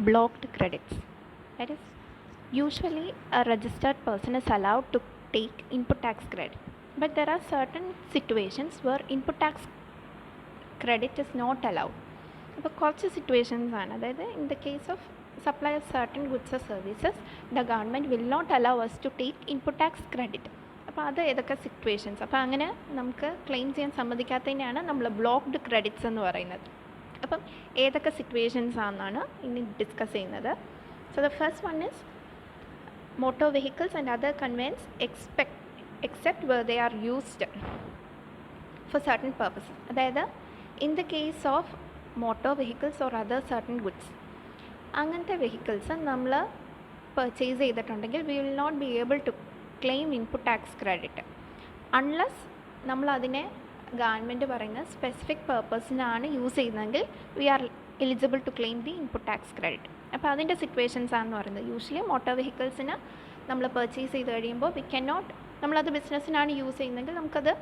blocked credits. That is, usually a registered person is allowed to take input tax credit, but there are certain situations where input tax credit is not allowed. അപ്പോൾ കുറച്ച് situations ആണ്, അതായത് in the case of supply of certain goods or services the government will not allow us to take input tax credit. അപ്പോൾ അത് ഏതൊക്കെ situations, അപ്പോൾ അങ്ങനെ നമുക്ക് ക്ലെയിം ചെയ്യാൻ സമ്മതിക്കാത്തതിനെയാണ് നമ്മൾ ബ്ലോക്ക്ഡ് ക്രെഡിറ്റ്സ് എന്ന് പറയുന്നത്. അപ്പം ഏതൊക്കെ സിറ്റുവേഷൻസ് ആണെന്നാണ് ഇനി ഡിസ്കസ് ചെയ്യുന്നത്. So the first one is motor vehicles and other conveyance except where they are used for certain purposes. അതായത് in the case of motor vehicles or other certain goods, അങ്ങനത്തെ vehicles നമ്മൾ purchase ചെയ്തിട്ടുണ്ടെങ്കിൽ we will not be able to claim input tax credit unless നമ്മളതിനെ government പറയുന്ന specific പേർപ്പസിനാണ് use ചെയ്യുന്നതെങ്കിൽ we are eligible to claim the input tax credit. അപ്പോൾ അതിൻ്റെ situations ആണെന്ന് പറയുന്നത്. യൂഷ്വലി മോട്ടോർ വെഹിക്കിൾസിന് നമ്മൾ പർച്ചേസ് ചെയ്ത് കഴിയുമ്പോൾ വി ക്യാൻ നോട്ട്, നമ്മളത് ബിസിനസ്സിനാണ് യൂസ് ചെയ്യുന്നതെങ്കിൽ നമുക്കത്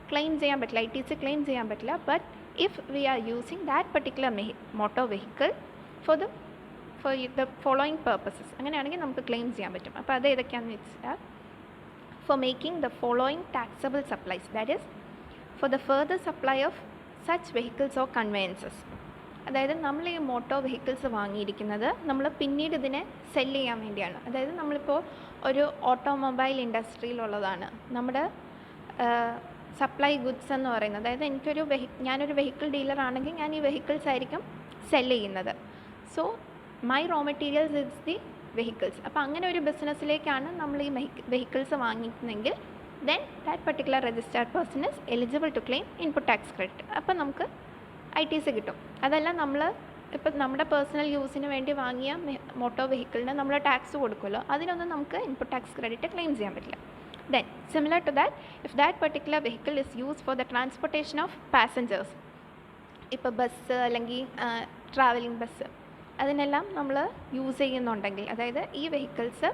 ക്ലെയിം ചെയ്യാൻ പറ്റില്ല, ITC ക്ലെയിം ചെയ്യാൻ പറ്റില്ല. But if we are using that particular motor vehicle for the following purposes, അങ്ങനെയാണെങ്കിൽ നമുക്ക് ക്ലെയിം ചെയ്യാൻ പറ്റും. അപ്പോൾ അത് ഏതൊക്കെയാണെന്ന് വെച്ചാൽ, for making the following taxable supplies, that is for the further supply of such vehicles or conveyances. അതായത് നമ്മൾ ഈ മോട്ടോർ വെഹിക്കിൾസ് വാങ്ങിയിരിക്കുന്നത് നമ്മൾ പിന്നീട് ഇതിനെ സെല്ല് ചെയ്യാൻ വേണ്ടിയാണ്. അതായത് നമ്മളിപ്പോൾ ഒരു ഓട്ടോമൊബൈൽ ഇൻഡസ്ട്രിയിലുള്ളതാണ് നമ്മുടെ സപ്ലൈ ഗുഡ്സ് എന്ന് പറയുന്നത്. അതായത് ഞാനൊരു വെഹിക്കിൾ ഡീലർ ആണെങ്കിൽ ഞാൻ ഈ വെഹിക്കിൾസ് ആയിരിക്കും സെല്ല് ചെയ്യുന്നത്. So my raw materials it's the vehicles. അപ്പോൾ അങ്ങനെ ഒരു ബിസിനസ്സിലേക്കാണ് നമ്മൾ ഈ വെഹിക്കിൾസ് വാങ്ങിക്കുന്നതെങ്കിൽ then that particular registered person is eligible to claim input tax credit. അപ്പോൾ നമുക്ക് ITC കിട്ടും. അതല്ല നമ്മൾ ഇപ്പം നമ്മുടെ പേഴ്സണൽ യൂസിന് വേണ്ടി വാങ്ങിയ മോട്ടോർ വെഹിക്കിളിന് നമ്മൾ ടാക്സ് കൊടുക്കുമല്ലോ, അതിനൊന്നും നമുക്ക് ഇൻപുട്ട് ടാക്സ് ക്രെഡിറ്റ് ക്ലെയിം ചെയ്യാൻ പറ്റില്ല. Then similar to that, if that particular vehicle is use for the transportation of passengers, ഇപ്പോൾ ബസ് അല്ലെങ്കിൽ ട്രാവലിംഗ് ബസ് അതിനെല്ലാം നമ്മൾ യൂസ് ചെയ്യുന്നുണ്ടെങ്കിൽ, അതായത് ഈ വെഹിക്കിൾസ്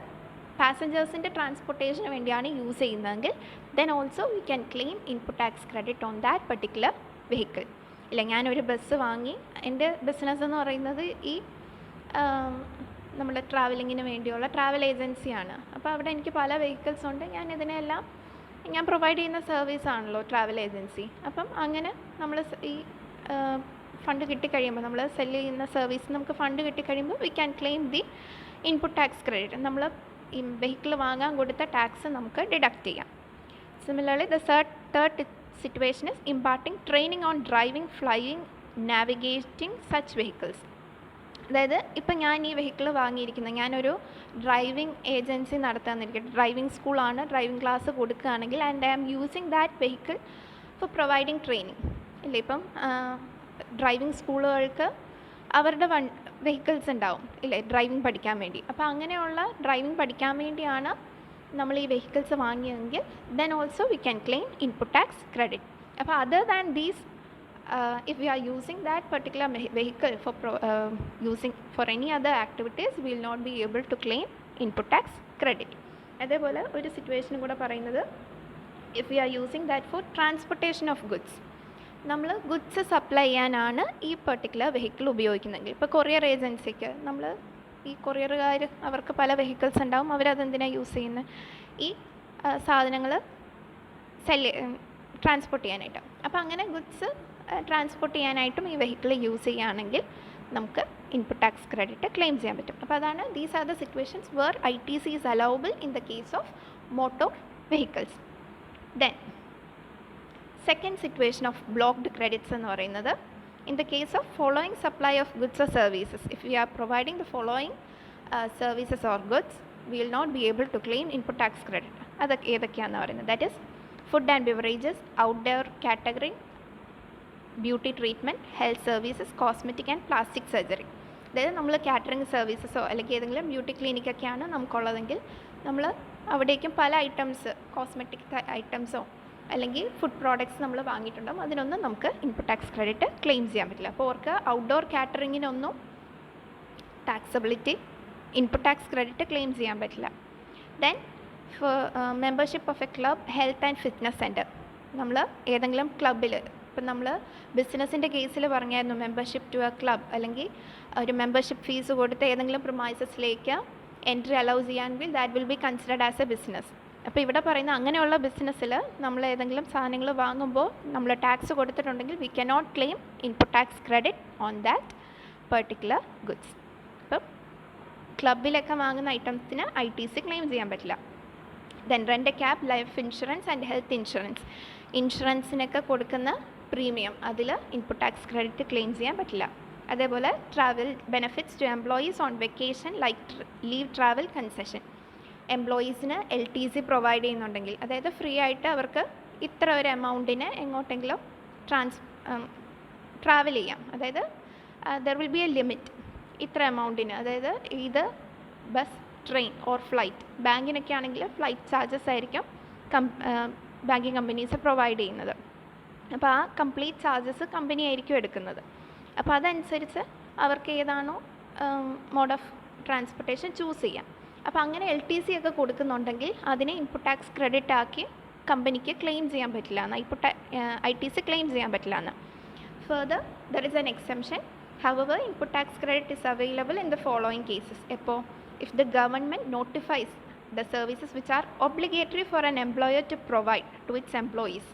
പാസഞ്ചേഴ്സിൻ്റെ ട്രാൻസ്പോർട്ടേഷന് വേണ്ടിയാണ് യൂസ് ചെയ്യുന്നതെങ്കിൽ then also we can claim input tax credit on that particular vehicle. ഇല്ല, ഞാനൊരു ബസ് വാങ്ങി, എൻ്റെ ബിസിനസ് എന്ന് പറയുന്നത് ഈ നമ്മുടെ ട്രാവലിങ്ങിന് വേണ്ടിയുള്ള ട്രാവൽ ഏജൻസിയാണ്. അപ്പോൾ അവിടെ എനിക്ക് പല വെഹിക്കിൾസ് ഉണ്ട്. ഞാൻ പ്രൊവൈഡ് ചെയ്യുന്ന സർവീസാണല്ലോ ട്രാവൽ ഏജൻസി. അപ്പം അങ്ങനെ നമ്മൾ ഈ ഫണ്ട് കിട്ടിക്കഴിയുമ്പോൾ, നമ്മൾ സെല്ല് ചെയ്യുന്ന സർവീസ് നമുക്ക് ഫണ്ട് കിട്ടിക്കഴിയുമ്പോൾ we can claim the input tax credit. നമ്മൾ ഈ വെഹിക്കിൾ വാങ്ങാൻ കൊടുത്ത ടാക്സ് നമുക്ക് ഡിഡക്റ്റ് ചെയ്യാം. Similarly the third situation is imparting training on driving, flying, navigating such vehicles. അതായത് ഇപ്പം ഞാൻ ഈ വെഹിക്കിൾ വാങ്ങിയിരിക്കുന്നത്, ഞാനൊരു ഡ്രൈവിംഗ് ഏജൻസി നടത്താമെന്നിരിക്കട്ടെ, ഡ്രൈവിംഗ് സ്കൂളാണ്, ഡ്രൈവിംഗ് ക്ലാസ് കൊടുക്കുകയാണെങ്കിൽ and I am using that vehicle for providing training. ഇല്ല, ഇപ്പം ഡ്രൈവിംഗ് സ്കൂളുകൾക്ക് അവരുടെ വെഹിക്കിൾസ് ഉണ്ടാവും ഇല്ലേ ഡ്രൈവിംഗ് പഠിക്കാൻ വേണ്ടി. അപ്പോൾ അങ്ങനെയുള്ള ഡ്രൈവിംഗ് പഠിക്കാൻ വേണ്ടിയാണ് നമ്മൾ ഈ വെഹിക്കിൾസ് വാങ്ങിയെങ്കിൽ then also we can claim input tax credit. അപ്പോൾ other than these, if we are using that particular vehicle using for any other activities will not be able to claim input tax credit. അതേപോലെ ഒരു സിറ്റുവേഷനും കൂടെ പറയുന്നത്, if we are using that for transportation of goods, നമ്മൾ goods supply ചെയ്യാനാണ് ഈ particular vehicle ഉപയോഗിക്കുന്നതെങ്കിൽ, ഇപ്പോൾ കൊറിയർ ഏജൻസിക്ക് നമ്മൾ ഈ കൊറിയറുകാർ അവർക്ക് പല വെഹിക്കിൾസ് ഉണ്ടാവും, അവരതെന്തിനാണ് യൂസ് ചെയ്യുന്നത്, ഈ സാധനങ്ങൾ ട്രാൻസ്പോർട്ട് ചെയ്യാനായിട്ട്. അപ്പോൾ അങ്ങനെ ഗുഡ്സ് ട്രാൻസ്പോർട്ട് ചെയ്യാനായിട്ടും ഈ വെഹിക്കിൾ യൂസ് ചെയ്യുകയാണെങ്കിൽ നമുക്ക് ഇൻപുട്ട് ടാക്സ് ക്രെഡിറ്റ് ക്ലെയിം ചെയ്യാൻ പറ്റും. അപ്പോൾ അതാണ് these are the situations where ITC is allowable in the case of motor vehicles. Then second situation of blocked credits എന്ന് പറയുന്നത്, in the case of following supply of goods or services, if we are providing the following services or goods, we will not be able to claim input tax credit. അതൊക്കെ ഏതൊക്കെയാണെന്ന് പറയുന്നത്, that is food and beverages, outdoor catering, beauty treatment, health services, cosmetic and plastic surgery. അതായത് നമ്മൾ catering സർവീസസോ അല്ലെങ്കിൽ ഏതെങ്കിലും beauty ക്ലിനിക്കൊക്കെയാണ് നമുക്കുള്ളതെങ്കിൽ നമ്മൾ അവിടേക്കും പല items, cosmetic ഐറ്റംസോ അല്ലെങ്കിൽ ഫുഡ് പ്രോഡക്ട്സ് നമ്മൾ വാങ്ങിയിട്ടുണ്ടാകും, അതിനൊന്നും നമുക്ക് ഇൻപുട്ട് ടാക്സ് ക്രെഡിറ്റ് ക്ലെയിം ചെയ്യാൻ പറ്റില്ല. അപ്പോൾ അവർക്ക് ഔട്ട്ഡോർ കാറ്ററിങ്ങിനൊന്നും taxability input tax credit claim ചെയ്യാൻ പറ്റില്ല. Then membership of a club, health and fitness centre, നമ്മൾ ഏതെങ്കിലും ക്ലബ്ബിൽ, ഇപ്പം നമ്മൾ ബിസിനസ്സിൻ്റെ കേസിൽ പറഞ്ഞായിരുന്നു മെമ്പർഷിപ്പ് ടു എ ക്ലബ് അല്ലെങ്കിൽ ഒരു മെമ്പർഷിപ്പ് ഫീസ് കൊടുത്ത് ഏതെങ്കിലും പ്രൊമൈസസിലേക്ക് എൻട്രി അലൗ ചെയ്യാമെങ്കിൽ that will be considered as a business. അപ്പോൾ ഇവിടെ പറയുന്ന അങ്ങനെയുള്ള ബിസിനസ്സിൽ നമ്മൾ ഏതെങ്കിലും സാധനങ്ങൾ വാങ്ങുമ്പോൾ നമ്മൾ ടാക്സ് കൊടുത്തിട്ടുണ്ടെങ്കിൽ we cannot claim input tax credit on that particular goods. അപ്പം ക്ലബിലൊക്കെ വാങ്ങുന്ന ഐറ്റംസിന് ITC ക്ലെയിം ചെയ്യാൻ പറ്റില്ല. Then rent a cab, life insurance and health insurance, ഇൻഷുറൻസിനൊക്കെ കൊടുക്കുന്ന പ്രീമിയം അതിൽ ഇൻപുട്ട് ടാക്സ് ക്രെഡിറ്റ് ക്ലെയിം ചെയ്യാൻ പറ്റില്ല. അതേപോലെ travel benefits to employees on vacation like leave travel concession, എംപ്ലോയീസിന് LTC പ്രൊവൈഡ് ചെയ്യുന്നുണ്ടെങ്കിൽ, അതായത് ഫ്രീ ആയിട്ട് അവർക്ക് ഇത്ര ഒരു എമൗണ്ടിന് എങ്ങോട്ടെങ്കിലും ട്രാവൽ ചെയ്യാം, അതായത് there will be A limit ഇത്ര എമൗണ്ടിന്, അതായത് ഇത് ബസ്, ട്രെയിൻ ഓർ ഫ്ലൈറ്റ്. ബാങ്കിനൊക്കെ ആണെങ്കിൽ ഫ്ലൈറ്റ് ചാർജസ് ആയിരിക്കും ബാങ്കിങ് കമ്പനീസ് പ്രൊവൈഡ് ചെയ്യുന്നത്. അപ്പോൾ ആ കംപ്ലീറ്റ് ചാർജസ് കമ്പനി ആയിരിക്കും എടുക്കുന്നത്. അപ്പോൾ അതനുസരിച്ച് അവർക്ക് ഏതാണോ മോഡ് ഓഫ് ട്രാൻസ്പോർട്ടേഷൻ ചൂസ് ചെയ്യാം. അപ്പോൾ അങ്ങനെ LTC ഒക്കെ കൊടുക്കുന്നുണ്ടെങ്കിൽ അതിനെ ഇൻപുട്ട് ടാക്സ് ക്രെഡിറ്റ് ആക്കി കമ്പനിക്ക് ക്ലെയിം ചെയ്യാൻ പറ്റില്ല എന്ന്, ITC ക്ലെയിം ചെയ്യാൻ പറ്റില്ല എന്ന്. Further there is an exemption. However input tax credit is available in the following cases. എപ്പോൾ if the government notifies the services which are obligatory for an employer to provide to its employees,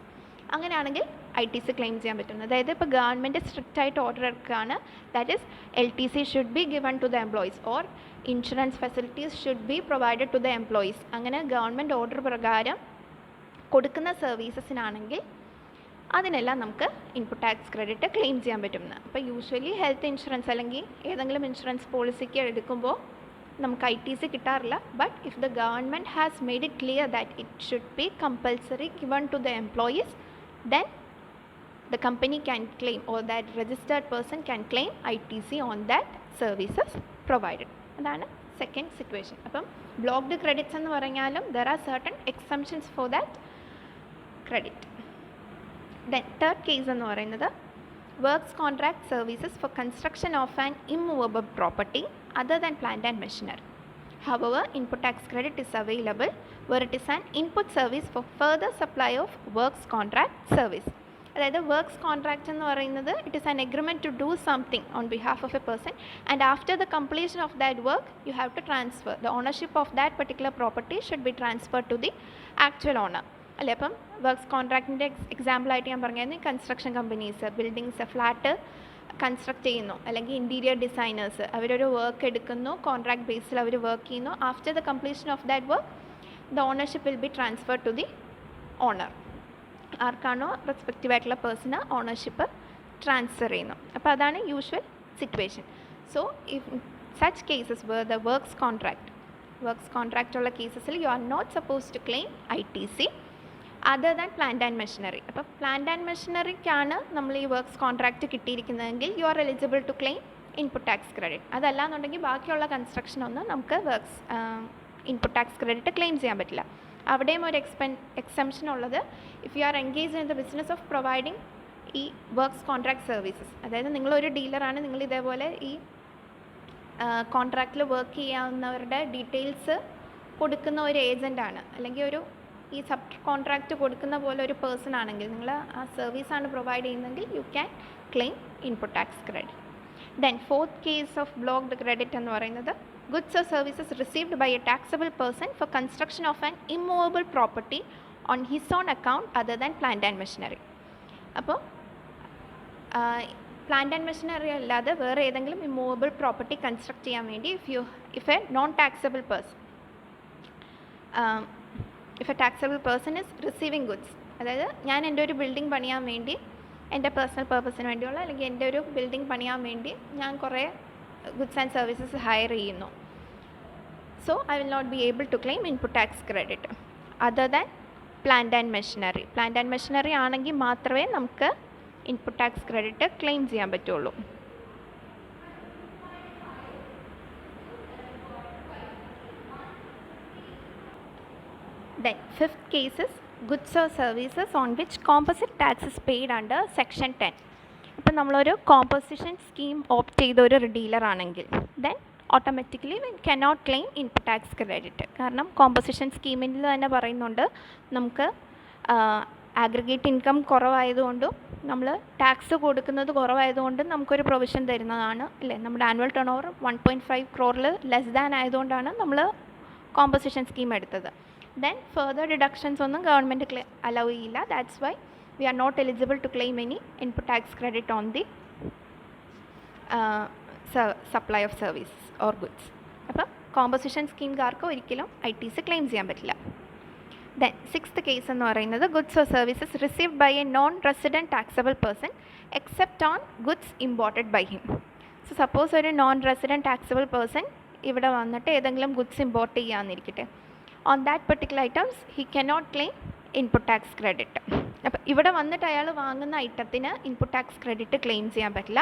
അങ്ങനെയാണെങ്കിൽ ITC claim ചെയ്യാൻ പറ്റും. അതായത് ഇപ്പോൾ government strict ആയിട്ട് order എടുക്കുകയാണ്, that is LTC should be given to the employees or insurance facilities should be provided to the employees. അങ്ങനെ government order പ്രകാരം കൊടുക്കുന്ന സർവീസസിനാണെങ്കിൽ അതിനെല്ലാം നമുക്ക് ഇൻപുട്ട് ടാക്സ് ക്രെഡിറ്റ് ക്ലെയിം ചെയ്യാൻ പറ്റുമെന്ന്. അപ്പോൾ യൂഷ്വലി ഹെൽത്ത് ഇൻഷുറൻസ് അല്ലെങ്കിൽ ഏതെങ്കിലും ഇൻഷുറൻസ് പോളിസിക്ക് എടുക്കുമ്പോൾ നമുക്ക് ITC കിട്ടാറില്ല. But if the government has made it clear that it should be compulsory given to the employees, then the company can claim or that registered person can claim ITC on that services provided. അതാണ് second situation. അപ്പം blocked credits എന്ന് പറഞ്ഞാലും there are certain exemptions for that credit. Then third case എന്ന് പറയുന്നത് works contract services for construction of an immovable property other than plant and machinery. However, input tax credit is available where it is an input service for further supply of works contract service. അതായത് works contract എന്ന് പറയുന്നത് it is an agreement to do something on behalf of a person and after the completion of that work you have to transfer the ownership of that particular property should be transfer to the actual owner അല്ലേ. അപ്പം works കോൺട്രാക്റ്റിൻ്റെ എക്സാമ്പിളായിട്ട് ഞാൻ പറഞ്ഞായിരുന്നു construction companies buildings flat construct ചെയ്യുന്നു അല്ലെങ്കിൽ interior designers അവരൊരു work എടുക്കുന്നു, കോൺട്രാക്ട് ബേസിൽ അവർ വർക്ക് ചെയ്യുന്നു. After the completion of that work the ownership will be transfer to the owner. ആർക്കാണോ റെസ്പെക്റ്റീവ് ആയിട്ടുള്ള പേഴ്സണ് ഓണർഷിപ്പ് ട്രാൻസ്ഫർ ചെയ്യുന്നു. അപ്പോൾ അതാണ് usual situation. So if such cases where the works contract ഉള്ള കേസസിൽ you are not suppose to claim ITC other than plant and machinery. അപ്പോൾ plant and മെഷീനറിക്കാണ് നമ്മൾ ഈ വർക്ക്സ് കോൺട്രാക്റ്റ് കിട്ടിയിരിക്കുന്നതെങ്കിൽ you are eligible to claim input tax credit. അതല്ല എന്നുണ്ടെങ്കിൽ ബാക്കിയുള്ള കൺസ്ട്രക്ഷനൊന്നും നമുക്ക് ഇൻപുട്ട് ടാക്സ് ക്രെഡിറ്റ് ക്ലെയിം ചെയ്യാൻ പറ്റില്ല. അവിടെയും ഒരു എക്സംഷൻ ഉള്ളത് if you R engage in the business of providing ഈ വർക്ക്സ് കോൺട്രാക്ട് സർവീസസ്. അതായത് നിങ്ങളൊരു ഡീലറാണ്, നിങ്ങൾ ഇതേപോലെ ഈ കോൺട്രാക്റ്റിൽ വർക്ക് ചെയ്യാവുന്നവരുടെ ഡീറ്റെയിൽസ് കൊടുക്കുന്ന ഒരു ഏജൻ്റാണ് അല്ലെങ്കിൽ ഒരു ഈ സബ് കോൺട്രാക്റ്റ് കൊടുക്കുന്ന പോലെ ഒരു പേഴ്സൺ ആണെങ്കിൽ നിങ്ങൾ ആ സർവീസാണ് പ്രൊവൈഡ് ചെയ്യുന്നതെങ്കിൽ you can claim input tax credit. Then fourth case of blocked credit എന്ന് പറയുന്നത് goods or services received by a taxable person for construction of an immovable property on his own account other than plant and machinery. അപ്പോൾ plant and machinery അല്ലാതെ വേറെ ഏതെങ്കിലും immovable property construct ചെയ്യാൻ വേണ്ടി if A non taxable person if A taxable person is receiving goods, അതായത് ഞാൻ എൻ്റെ ഒരു ബിൽഡിംഗ് പണിയാൻ വേണ്ടി എൻ്റെ പേഴ്സണൽ പർപ്പസിന് വേണ്ടിയുള്ള അല്ലെങ്കിൽ എൻ്റെ ഒരു ബിൽഡിംഗ് പണിയാൻ വേണ്ടി ഞാൻ കുറേ goods and services hire ചെയ്യുന്നു. So I will not be able to claim input tax credit other than plant and machinery. Plant and machinery ആണെങ്കിൽ മാത്രമേ നമുക്ക് ഇൻപുട്ട് ടാക്സ് ക്രെഡിറ്റ് ക്ലെയിം ചെയ്യാൻ പറ്റുള്ളൂ. Then fifth case is goods or services on which composite tax is paid under section 10. ഇപ്പം നമ്മളൊരു composition scheme opt ചെയ്ത ഒരു ഡീലറാണെങ്കിൽ then automatically we cannot claim input tax credit. കാരണം കോമ്പോസിഷൻ സ്കീമിൽ തന്നെ പറയുന്നുണ്ട് നമുക്ക് ആഗ്രിഗേറ്റ് ഇൻകം കുറവായതുകൊണ്ടും നമ്മൾ ടാക്സ് കൊടുക്കുന്നത് കുറവായതുകൊണ്ടും നമുക്കൊരു പ്രൊവിഷൻ തരുന്നതാണ് അല്ലേ. നമ്മുടെ annual turnover 1.5 crore less than ആയതുകൊണ്ടാണ് നമ്മൾ കോമ്പസിഷൻ സ്കീം എടുത്തത്. ദെൻ ഫർദർ ഡിഡക്ഷൻസ് ഒന്നും ഗവൺമെൻറ് അലൗ ചെയ്യില്ല. That's why we are not eligible to claim any input tax credit on the supply of services or goods. അപ്പോൾ composition സ്കീംകാർക്ക് ഒരിക്കലും ITC claim ചെയ്യാൻ പറ്റില്ല. ദെൻ 6th കേസ് എന്ന് പറയുന്നത് goods or services received by a non resident taxable person except on goods imported by him. So suppose ഒരു non resident taxable person ഇവിടെ വന്നിട്ട് ഏതെങ്കിലും ഗുഡ്സ് ഇമ്പോർട്ട് ചെയ്യാമെന്നിരിക്കട്ടെ. On that particular items he cannot claim input tax credit. അപ്പോൾ ഇവിടെ വന്നിട്ട് അയാൾ വാങ്ങുന്ന ഐറ്റത്തിന് ഇൻപുട്ട് ടാക്സ് ക്രെഡിറ്റ് ക്ലെയിം ചെയ്യാൻ പറ്റില്ല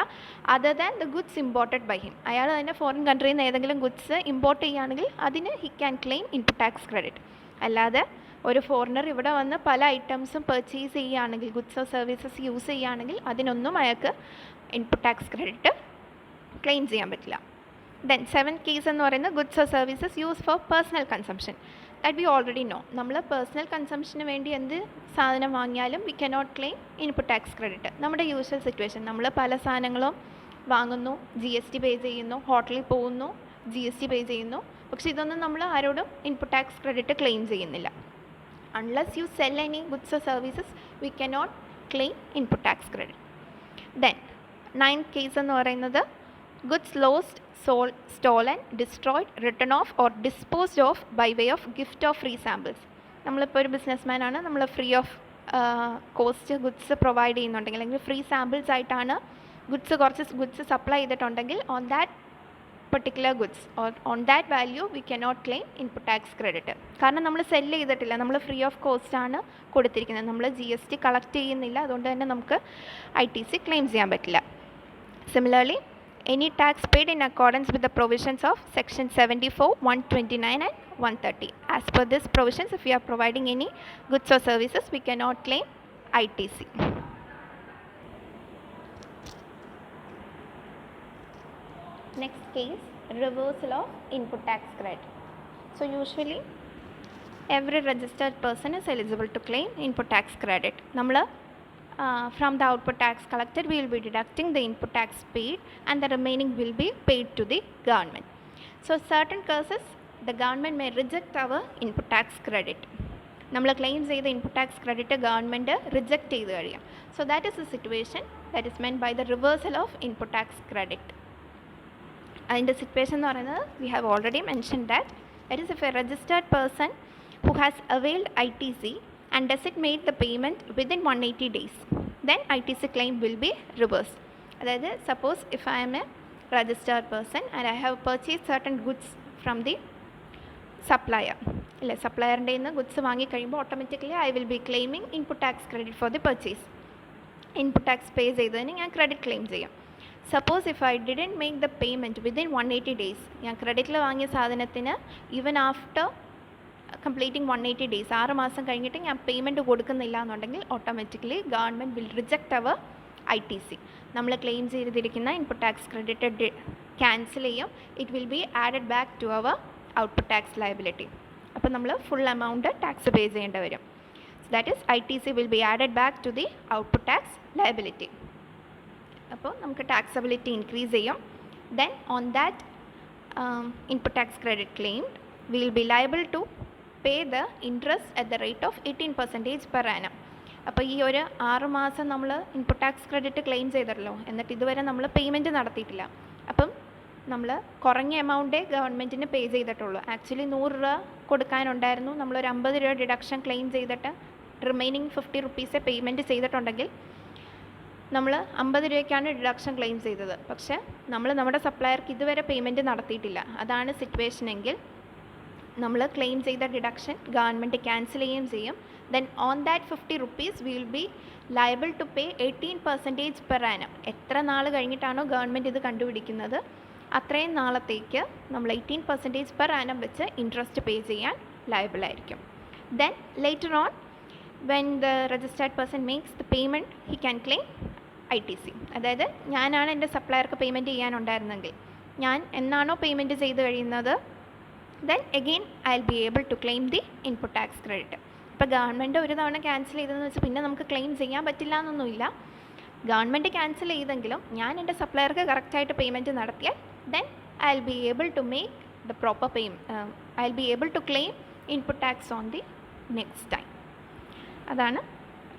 other than the goods imported by him. അയാൾ തന്നെ ഫോറിൻ കൺട്രിയിൽ നിന്ന് ഏതെങ്കിലും ഗുഡ്സ് ഇമ്പോർട്ട് ചെയ്യുകയാണെങ്കിൽ അതിന് he can claim input tax credit. അല്ലാതെ ഒരു ഫോറിനർ ഇവിടെ വന്ന് പല ഐറ്റംസും പർച്ചേസ് ചെയ്യുകയാണെങ്കിൽ ഗുഡ്സ് ഓർ സർവീസസ് യൂസ് ചെയ്യുകയാണെങ്കിൽ അതിനൊന്നും അയാൾക്ക് ഇൻപുട്ട് ടാക്സ് ക്രെഡിറ്റ് ക്ലെയിം ചെയ്യാൻ പറ്റില്ല. ദെൻ 7th കേസ് എന്ന് പറയുന്നത് goods or services use for personal consumption. That we already know. നമ്മൾ പേഴ്സണൽ കൺസംഷന് വേണ്ടി എന്ത് സാധനം വാങ്ങിയാലും we cannot claim input tax credit. നമ്മുടെ യൂഷ്വൽ സിറ്റുവേഷൻ നമ്മൾ പല സാധനങ്ങളും വാങ്ങുന്നു, GST പേ ചെയ്യുന്നു, ഹോട്ടലിൽ പോകുന്നു, GST പേ ചെയ്യുന്നു. പക്ഷേ ഇതൊന്നും നമ്മൾ ആരോടും ഇൻപുട്ട് ടാക്സ് ക്രെഡിറ്റ് ക്ലെയിം ചെയ്യുന്നില്ല. Unless you sell any goods or services, we cannot claim input tax credit. Then 9th case എന്ന് പറയുന്നത് goods lost, sold, stolen, destroyed, written off or disposed of by way of gift or free samples. നമ്മളിപ്പോൾ ഒരു businessman ആണ്, നമ്മൾ free of cost goods provide ചെയ്യുന്നുണ്ടെങ്കിൽ അല്ലെങ്കിൽ free samples ആയിട്ടാണ് കുറച്ച് ഗുഡ്സ് സപ്ലൈ ചെയ്തിട്ടുണ്ടെങ്കിൽ on that particular goods or on that value we cannot claim input tax credit. കാരണം നമ്മൾ സെല്ല് ചെയ്തിട്ടില്ല, നമ്മൾ ഫ്രീ ഓഫ് കോസ്റ്റ് ആണ് കൊടുത്തിരിക്കുന്നത്, നമ്മൾ GST കളക്ട് ചെയ്യുന്നില്ല, അതുകൊണ്ട് തന്നെ നമുക്ക് ITC ക്ലെയിം ചെയ്യാൻ പറ്റില്ല. Similarly any tax paid in accordance with the provisions of section 74, 129 and 130. As per this provisions, if we are providing any goods or services, we cannot claim ITC. Next case, reversal of input tax credit. So usually every registered person is eligible to claim input tax credit. Nammal from the output tax collected we will be deducting the input tax paid and the remaining will be paid to the government. So certain cases the government may reject our input tax credit. നമ്മൾ claim ചെയ്ത input tax credit government reject ചെയ്ത് കഴിയാം. So that is a situation that is meant by the reversal of input tax credit. അതിൻ്റെ situation എന്ന് പറയുന്നത് we have already mention that is if a registered person who has availed ITC and does it made the payment within 180 days, then ITC claim will be reversed. അതായത് suppose if I am a registered person and I have purchased certain goods from the supplier, അല്ലേ, സപ്ലയറിൻ്റെ നിന്ന് goods വാങ്ങിക്കഴിയുമ്പോൾ automatically I will be claiming input tax credit for the purchase. Input tax pay ചെയ്തതിന് ഞാൻ credit claim ചെയ്യും. Suppose if I didn't make the payment within 180 days, ഞാൻ ക്രെഡിറ്റിൽ വാങ്ങിയ സാധനത്തിന് ഈവൻ ആഫ്റ്റർ കംപ്ലീറ്റിംഗ് 180 days 6 മാസം കഴിഞ്ഞിട്ട് ഞാൻ പേയ്മെൻറ്റ് കൊടുക്കുന്നില്ല എന്നുണ്ടെങ്കിൽ automatically government will reject our ITC. നമ്മൾ ക്ലെയിം ചെയ്തിരിക്കുന്ന ഇൻപുട്ട് ടാക്സ് ക്രെഡിറ്റ് ക്യാൻസൽ ചെയ്യും. It will be added back to our output tax liability. അപ്പോൾ നമ്മൾ ഫുൾ എമൗണ്ട് ടാക്സ് പേ ചെയ്യേണ്ടി വരും. That is ITC will be added back to the output tax liability. അപ്പോൾ നമുക്ക് taxability increase ചെയ്യും. Then on that input tax credit claimed we will be liable to pay the interest at the rate of 18% per annum. അപ്പോൾ ഈ ഒരു 6 മാസം നമ്മൾ input tax credit claim ചെയ്തല്ലോ, എന്നിട്ട് ഇതുവരെ നമ്മൾ പേയ്മെൻറ്റ് നടത്തിയിട്ടില്ല. അപ്പം നമ്മൾ കുറഞ്ഞ എമൗണ്ടേ ഗവൺമെൻറ്റിന് പേ ചെയ്തിട്ടുള്ളൂ. ആക്ച്വലി 100 രൂപ കൊടുക്കാനുണ്ടായിരുന്നു, നമ്മളൊരു 50 രൂപ ഡിഡക്ഷൻ ക്ലെയിം ചെയ്തിട്ട് റിമൈനിങ് 50 rupees പേയ്മെൻറ്റ് ചെയ്തിട്ടുണ്ടെങ്കിൽ നമ്മൾ 50 രൂപയ്ക്കാണ് ഡിഡക്ഷൻ ക്ലെയിം ചെയ്തത്. പക്ഷേ നമ്മൾ നമ്മുടെ സപ്ലയർക്ക് ഇതുവരെ പേയ്മെൻറ്റ് നടത്തിയിട്ടില്ല. അതാണ് സിറ്റുവേഷൻ എങ്കിൽ നമ്മൾ ക്ലെയിം ചെയ്ത ഡിഡക്ഷൻ ഗവൺമെൻറ് ക്യാൻസൽ ചെയ്യുകയും ചെയ്യും. Then on that 50 rupees we will be liable to pay 18% per annum. എത്ര നാൾ കഴിഞ്ഞിട്ടാണോ ഗവൺമെൻറ് ഇത് കണ്ടുപിടിക്കുന്നത് അത്രയും നാളത്തേക്ക് നമ്മൾ 18% per annum വെച്ച് ഇൻട്രസ്റ്റ് പേ ചെയ്യാൻ ലയബിൾ ആയിരിക്കും. Then later on when the registered person makes the payment he can claim ITC. അതായത് ഞാനാണ് എൻ്റെ സപ്ലയർക്ക് പേയ്മെൻറ്റ് ചെയ്യാനുണ്ടായിരുന്നെങ്കിൽ ഞാൻ എന്നാണോ പേയ്മെൻറ്റ് ചെയ്ത് കഴിയുന്നത് then again I'll be able to claim the input tax credit. ഇപ്പോൾ ഗവൺമെൻറ് ഒരു തവണ ക്യാൻസൽ ചെയ്തതെന്ന് വെച്ചാൽ പിന്നെ നമുക്ക് ക്ലെയിം ചെയ്യാൻ പറ്റില്ല എന്നൊന്നുമില്ല. ഗവൺമെൻറ് ക്യാൻസൽ ചെയ്തെങ്കിലും ഞാൻ എൻ്റെ സപ്ലയർക്ക് കറക്റ്റായിട്ട് പേയ്മെൻറ്റ് നടത്തിയാൽ then I will be able to make the proper I will be able to claim input tax on the next time. അതാണ്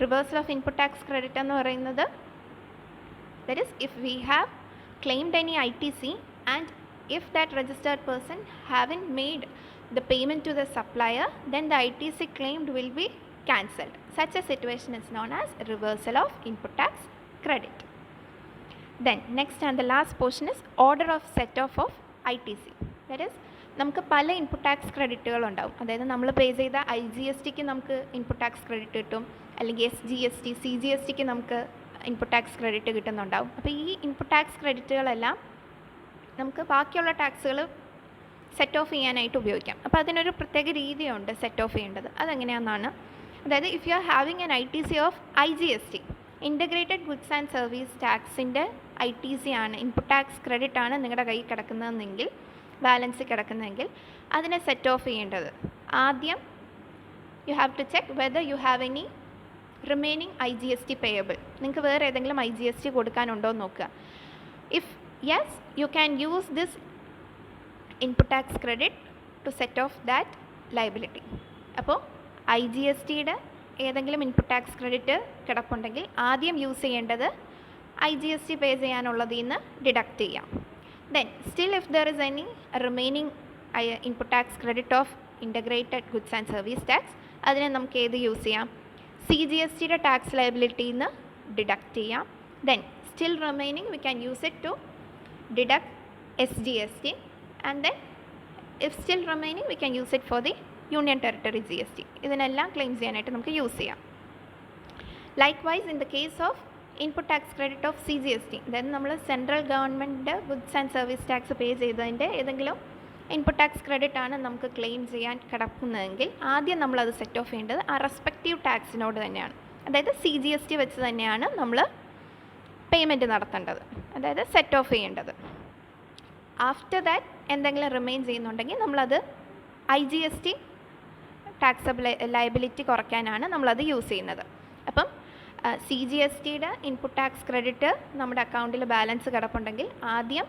reversal of input tax credit എന്ന് പറയുന്നത്. That is if we have claimed any ITC and if that registered person haven't made the payment to the supplier, then the ITC claimed will be cancelled. Such a situation is known as reversal of input tax credit. Then next and the last portion is order of set off of ITC. That is നമുക്ക് പല input tax ക്രെഡിറ്റുകൾ ഉണ്ടാവും. അതായത് നമ്മൾ പേ ചെയ്ത IGSTക്ക് നമുക്ക് input tax credit കിട്ടും, അല്ലെങ്കിൽ SGST CGSTക്ക് നമുക്ക് ഇൻപുട്ട് ടാക്സ് ക്രെഡിറ്റ് കിട്ടുന്നുണ്ടാവും. അപ്പോൾ ഈ ഇൻപുട്ട് ടാക്സ് ക്രെഡിറ്റുകളെല്ലാം നമുക്ക് ബാക്കിയുള്ള ടാക്സുകൾ സെറ്റ് ഓഫ് ചെയ്യാനായിട്ട് ഉപയോഗിക്കാം. അപ്പോൾ അതിനൊരു പ്രത്യേക രീതിയുണ്ട് സെറ്റ് ഓഫ് ചെയ്യേണ്ടത്. അതെങ്ങനെയാണെന്നാണ്, അതായത് if you are having an ITC of IGST, integrated goods and service ടാക്സിൻ്റെ ITC ആണ്, ഇൻപുട്ട് ടാക്സ് ക്രെഡിറ്റ് ആണ് നിങ്ങളുടെ കയ്യിൽ കിടക്കുന്നതെങ്കിൽ, ബാലൻസ് കിടക്കുന്നതെങ്കിൽ അതിനെ സെറ്റ് ഓഫ് ചെയ്യേണ്ടത് ആദ്യം you have to check whether you have any remaining IGST payable. നിങ്ങൾക്ക് വേറെ ഏതെങ്കിലും IGST കൊടുക്കാനുണ്ടോ എന്ന് നോക്കുക. If yes, you can use this input tax credit to set off that liability. അപ്പോൾ IGSTയുടെ ഏതെങ്കിലും ഇൻപുട്ട് ടാക്സ് ക്രെഡിറ്റ് കിടപ്പുണ്ടെങ്കിൽ ആദ്യം യൂസ് ചെയ്യേണ്ടത് IGST പേ ചെയ്യാനുള്ളതിൽ നിന്ന് ഡിഡക്റ്റ് ചെയ്യാം. Then still if there is any remaining input tax credit of integrated goods and service tax, അതിനെ നമുക്ക് ഏത് യൂസ് ചെയ്യാം? CGSTയുടെ ടാക്സ് ലയബിലിറ്റിയിൽ നിന്ന് ഡിഡക്റ്റ് ചെയ്യാം. Then still remaining we can use it to deduct SGST and then if still remaining we can use it for the union territory GST. ഇതിനെല്ലാം claim ചെയ്യാനായിട്ട് നമുക്ക് use ചെയ്യാം. Likewise in the case of input tax credit of CGST, അതായത് നമ്മൾ central government goods and service tax pay ചെയ്തതിൻ്റെ ഏതെങ്കിലും input tax credit ആണ് നമുക്ക് ക്ലെയിം ചെയ്യാൻ കിടക്കുന്നതെങ്കിൽ ആദ്യം നമ്മളത് സെറ്റ് ഓഫ് ചെയ്യേണ്ടത് ആ റെസ്പെക്റ്റീവ് ടാക്സിനോട് തന്നെയാണ്. അതായത് CGST വെച്ച് തന്നെയാണ് നമ്മൾ പേയ്മെൻറ്റ് നടത്തേണ്ടത്, അതായത് സെറ്റ് ഓഫ് ചെയ്യേണ്ടത്. ആഫ്റ്റർ ദാറ്റ് എന്തെങ്കിലും റിമെയിൻ ചെയ്യുന്നുണ്ടെങ്കിൽ നമ്മളത് IGST ടാക്സബിൾ ലയബിലിറ്റി കുറയ്ക്കാനാണ് നമ്മളത് യൂസ് ചെയ്യുന്നത്. അപ്പം CGSTയുടെ ഇൻപുട്ട് ടാക്സ് ക്രെഡിറ്റ് നമ്മുടെ അക്കൗണ്ടിൽ ബാലൻസ് കിടപ്പുണ്ടെങ്കിൽ ആദ്യം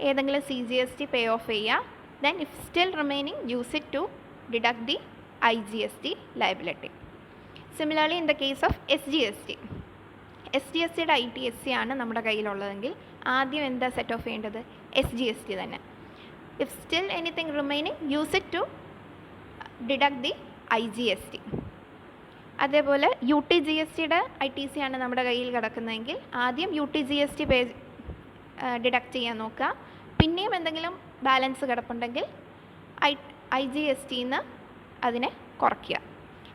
ഏതെങ്കിലും CGST പേ ഓഫ് ചെയ്യുക. Then if still remaining use it to deduct the IGST liability. Similarly in the case of SGSTയുടെ ITSC ആണ് നമ്മുടെ കയ്യിലുള്ളതെങ്കിൽ ആദ്യം എന്താ സെറ്റ് ഓഫ് ചെയ്യേണ്ടത്? SGST തന്നെ. If still anything remaining use it to deduct the IGST. അതേപോലെ UTGSTയുടെ ITC ആണ് നമ്മുടെ കയ്യിൽ കിടക്കുന്നതെങ്കിൽ ആദ്യം UTGST പേ ഡിഡക്റ്റ് ചെയ്യാൻ നോക്കുക. പിന്നെയും എന്തെങ്കിലും ബാലൻസ് കിടപ്പുണ്ടെങ്കിൽ IGSTന്ന് അതിനെ കുറയ്ക്കുക.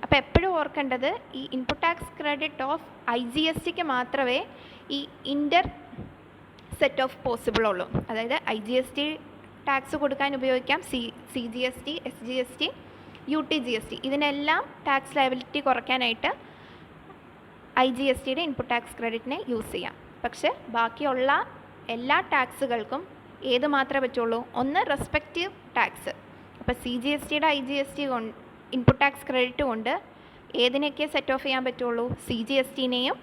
അപ്പോൾ എപ്പോഴും ഓർക്കേണ്ടത് ഈ ഇൻപുട്ട് ടാക്സ് ക്രെഡിറ്റ് ഓഫ് IGSTക്ക് മാത്രമേ ഈ ഇൻ്റർ സെറ്റ് ഓഫ് പോസിബിൾ ഉള്ളൂ. അതായത് IGST ടാക്സ് കൊടുക്കാൻ ഉപയോഗിക്കാം, CGST, SGST, UTGST, ഇതിനെല്ലാം ടാക്സ് ലയബിലിറ്റി കുറയ്ക്കാനായിട്ട് IGSTയുടെ ഇൻപുട്ട് ടാക്സ് ക്രെഡിറ്റിനെ യൂസ് ചെയ്യാം. പക്ഷേ ബാക്കിയുള്ള എല്ലാ ടാക്സുകൾക്കും ഏത് മാത്രമേ പറ്റുള്ളൂ? ഒന്ന് റെസ്പെക്റ്റീവ് ടാക്സ്. അപ്പോൾ CGSTയുടെ IGST ഇൻപുട്ട് ടാക്സ് ക്രെഡിറ്റ് കൊണ്ട് ഏതിനൊക്കെ സെറ്റ് ഓഫ് ചെയ്യാൻ പറ്റുള്ളൂ? CGSTനെയും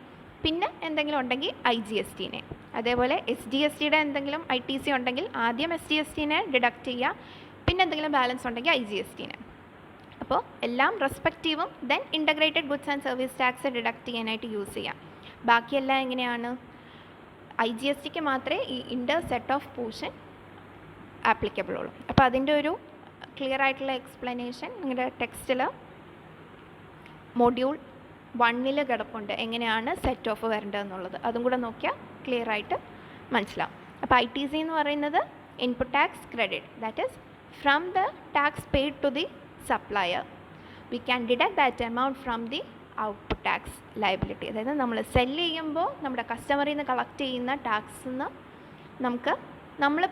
പിന്നെ എന്തെങ്കിലും ഉണ്ടെങ്കിൽ IGSTനെയും. അതേപോലെ SGSTയുടെ എന്തെങ്കിലും ITC ഉണ്ടെങ്കിൽ ആദ്യം SGSTനെ ഡിഡക്റ്റ് ചെയ്യുക, പിന്നെ എന്തെങ്കിലും ബാലൻസ് ഉണ്ടെങ്കിൽ IGSTനെ. അപ്പോൾ എല്ലാം റെസ്പെക്റ്റീവും then integrated goods and service tax deduct ചെയ്യാനായിട്ട് യൂസ് ചെയ്യാം. ബാക്കിയെല്ലാം എങ്ങനെയാണ്? IGSTക്ക് മാത്രമേ ഈ inter set off portion applicable ഉള്ളൂ. അപ്പോൾ അതിൻ്റെ ഒരു ക്ലിയർ ആയിട്ടുള്ള എക്സ്പ്ലനേഷൻ നിങ്ങളുടെ ടെക്സ്റ്റിൽ മൊഡ്യൂൾ 1 കിടപ്പുണ്ട്, എങ്ങനെയാണ് സെറ്റ് ഓഫ് വരേണ്ടതെന്നുള്ളത്. അതും കൂടെ നോക്കിയാൽ ക്ലിയർ ആയിട്ട് മനസ്സിലാവും. അപ്പോൾ ITC എന്ന് പറയുന്നത് input tax credit, that is from the tax paid to the supplier we can deduct that amount from the output tax liability. അതായത് നമ്മൾ സെല്ല് ചെയ്യുമ്പോൾ നമ്മുടെ കസ്റ്റമറിൽ നിന്ന് കളക്ട് ചെയ്യുന്ന ടാക്സിൽ നിന്ന് നമുക്ക് നമ്മൾ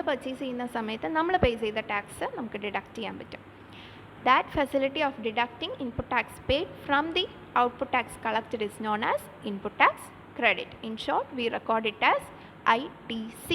പർച്ചേസ് ചെയ്യുന്ന സമയത്ത് നമ്മൾ പേ ചെയ്ത ടാക്സ് നമുക്ക് ഡിഡക്റ്റ് ചെയ്യാൻ പറ്റും. That facility of deducting input tax paid from the output tax collected is known as input tax credit. In short, we record it as ITC.